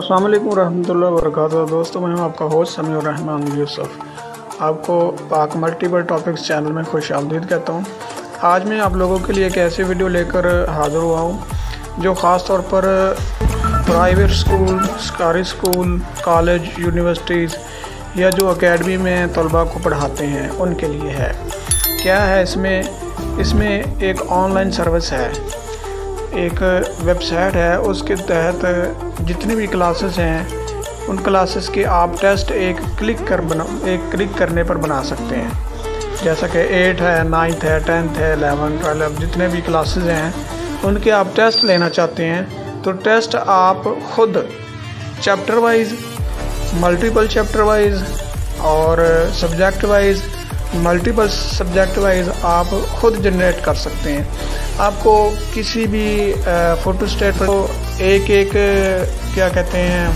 अस्सलाम वालेकुम रहमतुल्लाहि व बरकातुहू। दोस्तों, मैं हूं आपका होस्ट समीउर रहमान यूसुफ। आपको पाक मल्टीपल टॉपिक्स चैनल में खुश आमदीद कहता हूं। आज मैं आप लोगों के लिए एक ऐसी वीडियो लेकर हाज़िर हुआ हूं जो ख़ास तौर पर प्राइवेट स्कूल, सरकारी स्कूल, कॉलेज, यूनिवर्सिटीज़ या जो अकेडमी में तलबा को पढ़ाते हैं उनके लिए है। क्या है इसमें एक ऑनलाइन सर्विस है, एक वेबसाइट है। उसके तहत जितनी भी क्लासेस हैं उन क्लासेस के आप टेस्ट एक क्लिक करने पर बना सकते हैं। जैसा कि 8 है, 9th है, 10th है, 11, 12 जितने भी क्लासेस हैं उनके आप टेस्ट लेना चाहते हैं तो टेस्ट आप खुद chapter wise, multiple chapter wise और subject wise, multiple subject wise आप खुद जनरेट कर सकते हैं। आपको किसी भी फोटोस्टेट को एक क्या कहते हैं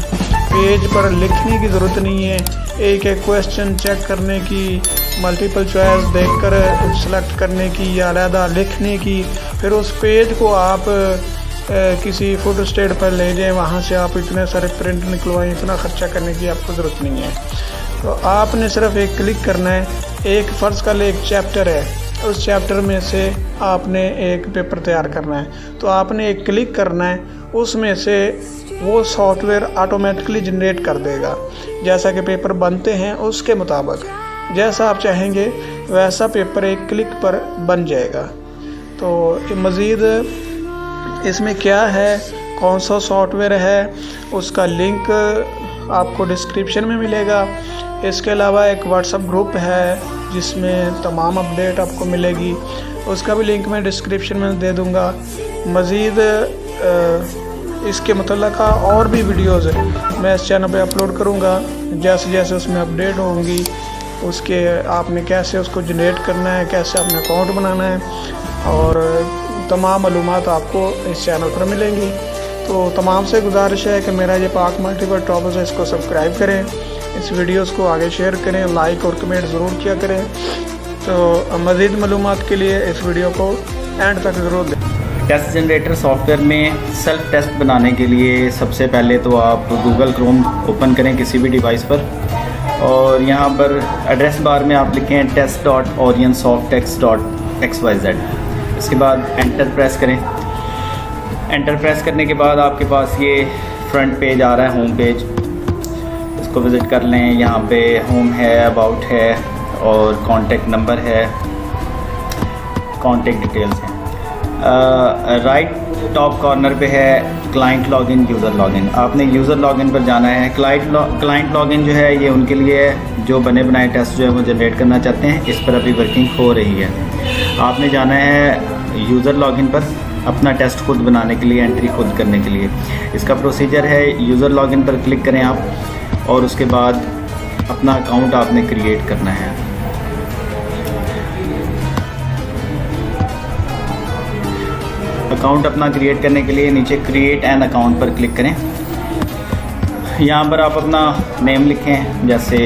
पेज पर लिखने की ज़रूरत नहीं है। एक क्वेश्चन चेक करने की, मल्टीपल चॉइस देखकर सेलेक्ट करने की या अलहदा लिखने की, फिर उस पेज को आप किसी फोटोस्टेट पर ले जाएं, वहाँ से आप इतने सारे प्रिंट निकलवाएं, इतना ख़र्चा करने की आपको ज़रूरत नहीं है। तो आपने सिर्फ एक क्लिक करना है। एक फ़र्ज़ कर ले एक चैप्टर है, उस चैप्टर में से आपने एक पेपर तैयार करना है तो आपने एक क्लिक करना है, उसमें से वो सॉफ्टवेयर ऑटोमेटिकली जनरेट कर देगा। जैसा कि पेपर बनते हैं उसके मुताबिक जैसा आप चाहेंगे वैसा पेपर एक क्लिक पर बन जाएगा। तो मज़ीद इसमें क्या है, कौन सा सॉफ्टवेयर है, उसका लिंक आपको डिस्क्रिप्शन में मिलेगा। इसके अलावा एक व्हाट्सएप ग्रुप है जिसमें तमाम अपडेट आपको मिलेगी, उसका भी लिंक मैं डिस्क्रिप्शन में दे दूंगा। मज़ीद इसके मतलब और भी वीडियोज़ मैं इस चैनल पे अपलोड करूंगा। जैसे जैसे उसमें अपडेट होंगी उसके आपने कैसे उसको जनरेट करना है, कैसे आपने अकाउंट बनाना है और तमाम मालूमात आपको इस चैनल पर मिलेंगी। तो तमाम से गुजारिश है कि मेरा ये पाक मल्टीपल टॉपिक्स है इसको सब्सक्राइब करें, इस वीडियोस को आगे शेयर करें, लाइक और कमेंट ज़रूर किया करें। तो मज़ीद मालूमात के लिए इस वीडियो को एंड तक ज़रूर देखें। टेस्ट जनरेटर सॉफ्टवेयर में सेल्फ टेस्ट बनाने के लिए सबसे पहले तो आप गूगल क्रोम ओपन करें किसी भी डिवाइस पर और यहाँ पर एड्रेस बार में आप लिखें test.orionsofttext.xyz। इसके बाद एंटर प्रेस करें। एंटर प्रेस करने के बाद आपके पास ये फ्रंट पेज आ रहा है, होम पेज। इसको विज़िट कर लें। यहाँ पे होम है, अबाउट है और कॉन्टेक्ट नंबर है, कॉन्टेक्ट डिटेल्स हैं। राइट टॉप कॉर्नर पे है क्लाइंट लॉगिन, यूज़र लॉगिन। आपने यूज़र लॉगिन पर जाना है। क्लाइंट लॉगिन जो है ये उनके लिए है जो बने बनाए टेस्ट जो है वो जनरेट करना चाहते हैं। इस पर अभी वर्किंग हो रही है। आपने जाना है यूज़र लॉगिन पर अपना टेस्ट खुद बनाने के लिए, एंट्री खुद करने के लिए। इसका प्रोसीजर है, यूज़र लॉगिन पर क्लिक करें आप और उसके बाद अपना अकाउंट आपने क्रिएट करना है। अकाउंट अपना क्रिएट करने के लिए नीचे क्रिएट एन अकाउंट पर क्लिक करें। यहाँ पर आप अपना नेम लिखें, जैसे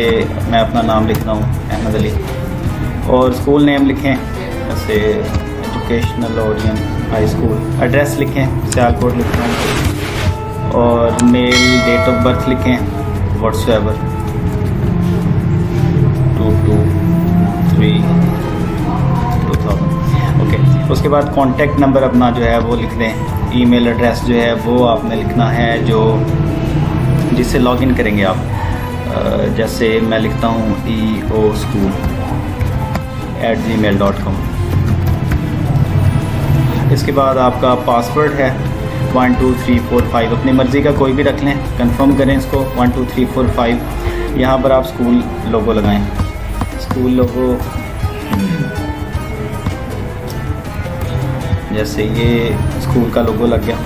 मैं अपना नाम लिखता हूँ अहमद अली, और स्कूल नेम लिखें जैसे educational Orion high school. Address लिखें, सियालकोट लिखता हूँ, और मेल डेट ऑफ बर्थ लिखें व्हाट्सएवर 22/3/2000। ओके, उसके बाद कॉन्टेक्ट नंबर अपना जो है वो लिख दें। ईमेल एड्रेस जो है वो आपने लिखना है जो जिससे लॉगिन करेंगे आप। जैसे मैं लिखता हूँ eoschool@gmail.com। इसके बाद आपका पासवर्ड है 1 2 3 4 5, अपनी मर्ज़ी का कोई भी रख लें। कंफर्म करें इसको 1 2 3 4 5। यहाँ पर आप स्कूल लोगो लगाएं। स्कूल लोगो जैसे ये स्कूल का लोगो लग गया।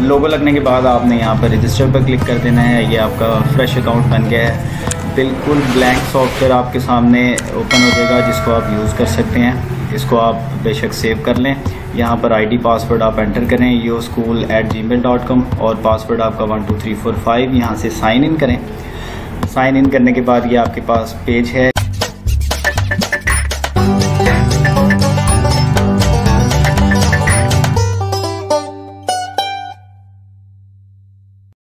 लोगो लगने के बाद आपने यहाँ पर रजिस्टर पर क्लिक कर देना है। ये आपका फ्रेश अकाउंट बन गया है। बिल्कुल ब्लैंक सॉफ्टवेयर आपके सामने ओपन हो जाएगा जिसको आप यूज़ कर सकते हैं। इसको आप बेशक सेव कर लें। यहाँ पर आईडी पासवर्ड आप एंटर करें eoschool@gmail.com और पासवर्ड आपका 1 2 3 4 5। यहाँ से साइन इन करें। साइन इन करने के बाद ये आपके पास पेज है।